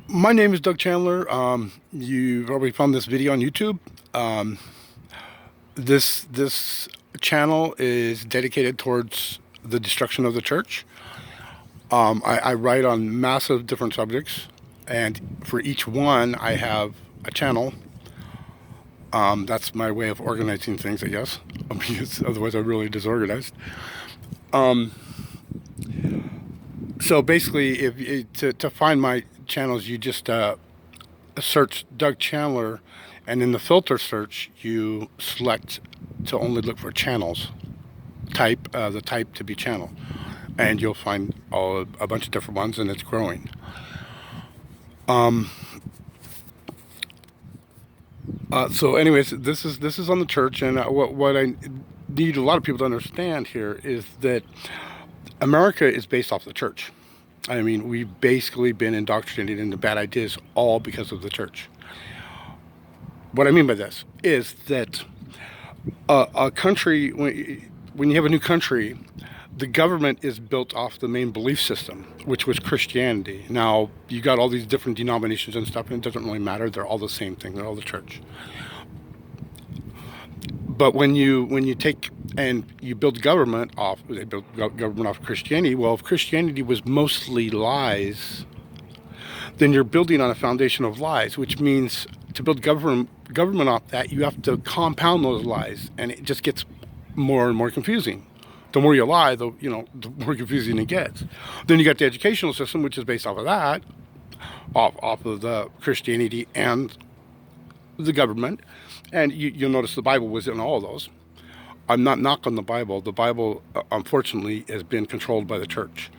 My name is Doug Chandler. You probably found this video on YouTube. Um, this channel is dedicated towards the destruction of the church. I write on massive different subjects, and for each one, I have a channel. That's my way of organizing things, I guess, because otherwise I'm really disorganized. Um, so basically, to find my channels, you just search Doug Chandler, and in the filter search, you select to only look for channels. Type the type to be channel, and you'll find a bunch of different ones, and it's growing. Um, anyways, this is on the church, and what I need a lot of people to understand here is that America is based off the church. I mean, we've basically been indoctrinated into bad ideas all because of the church. What I mean by this is that a country, when you have a new country, the government is built off the main belief system, which was Christianity. Now, you got all these different denominations and stuff, and it doesn't really matter. They're all the same thing. They're all the church. But when you take and you build government off, they built government off Christianity. Well, if Christianity was mostly lies, then you're building on a foundation of lies, which means to build government off that, you have to compound those lies, and it just gets more and more confusing. The more you lie, the more confusing it gets. Then you got the educational system, which is based off of that, off of the Christianity and the government, and you'll notice the Bible was in all of those. I'm not knocking the Bible. The Bible, unfortunately, has been controlled by the church.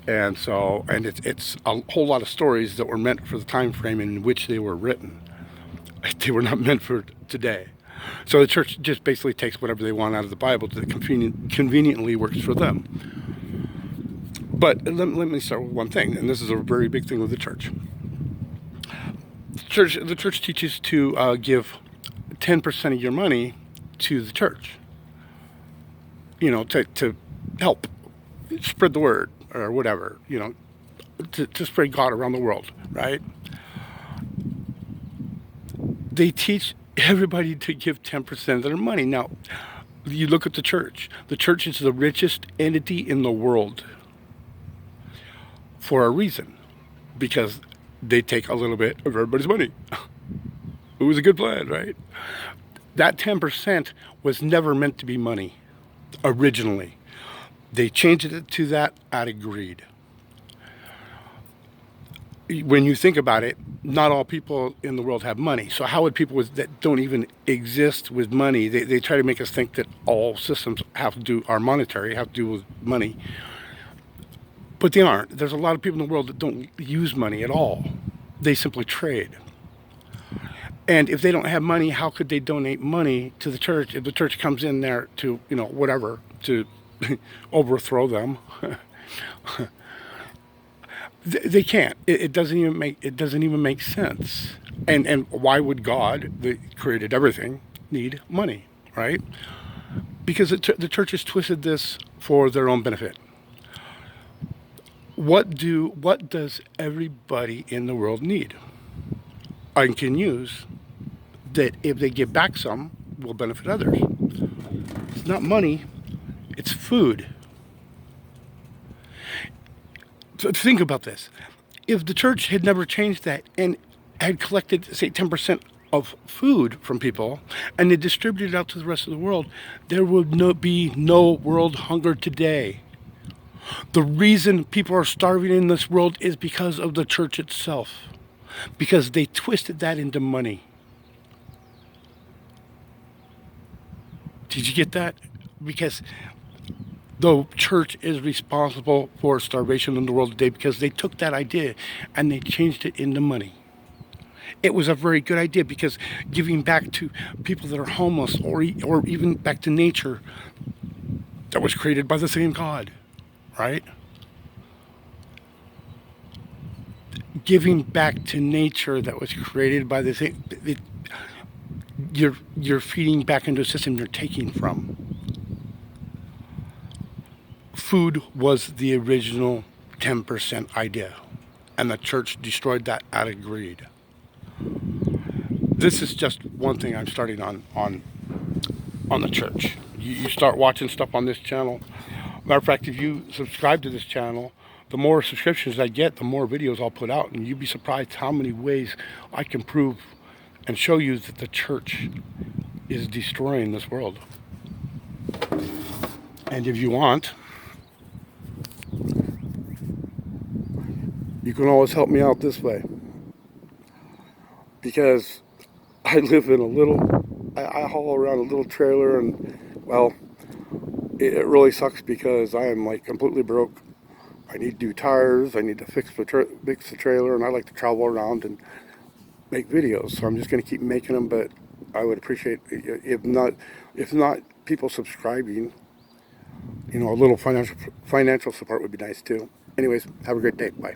And so, and it's a whole lot of stories that were meant for the time frame in which they were written. They were not meant for today. So the church just basically takes whatever they want out of the Bible that conveniently works for them. But let me start with one thing, and this is a very big thing with the church. The church teaches to give 10% of your money to the church. To help spread the word or whatever. To spread God around the world, right? They teach everybody to give 10% of their money. Now, you look at the church. The church is the richest entity in the world for a reason, because they take a little bit of everybody's money. It was a good plan, right? That 10% was never meant to be money originally. They changed it to that out of greed. When you think about it, not all people in the world have money. So how would people that don't even exist with money? They try to make us think that all systems are monetary, have to do with money. But they aren't. There's a lot of people in the world that don't use money at all. They simply trade. And if they don't have money, how could they donate money to the church if the church comes in there to, whatever, to overthrow them? They can't. It doesn't even make sense. And why would God, that created everything, need money, right? Because the church has twisted this for their own benefit. What does everybody in the world need? I can use that if they give back some, will benefit others. It's not money, it's food. So think about this. If the church had never changed that and had collected, say, 10% of food from people and they distributed it out to the rest of the world, there would be no world hunger today. The reason people are starving in this world is because of the church itself, because they twisted that into money. Did you get that? Because the church is responsible for starvation in the world today because they took that idea and they changed it into money. It was a very good idea because giving back to people that are homeless, or even back to nature that was created by the same God, right? Giving back to nature that was created by the same, you're feeding back into a system you're taking from. Food was the original 10% idea. and the church destroyed that out of greed. This is just one thing I'm starting on the church. You start watching stuff on this channel. Matter of fact, if you subscribe to this channel, the more subscriptions I get, the more videos I'll put out, and you'd be surprised how many ways I can prove and show you that the church is destroying this world. And if you want, you can always help me out this way, because I live in a little, I haul around a little trailer, and well, it really sucks because I am like completely broke. I need new tires, I need to fix the trailer, and I like to travel around and make videos. So I'm just going to keep making them, but I would appreciate, if not people subscribing, a little financial support would be nice too. Anyways, have a great day. Bye.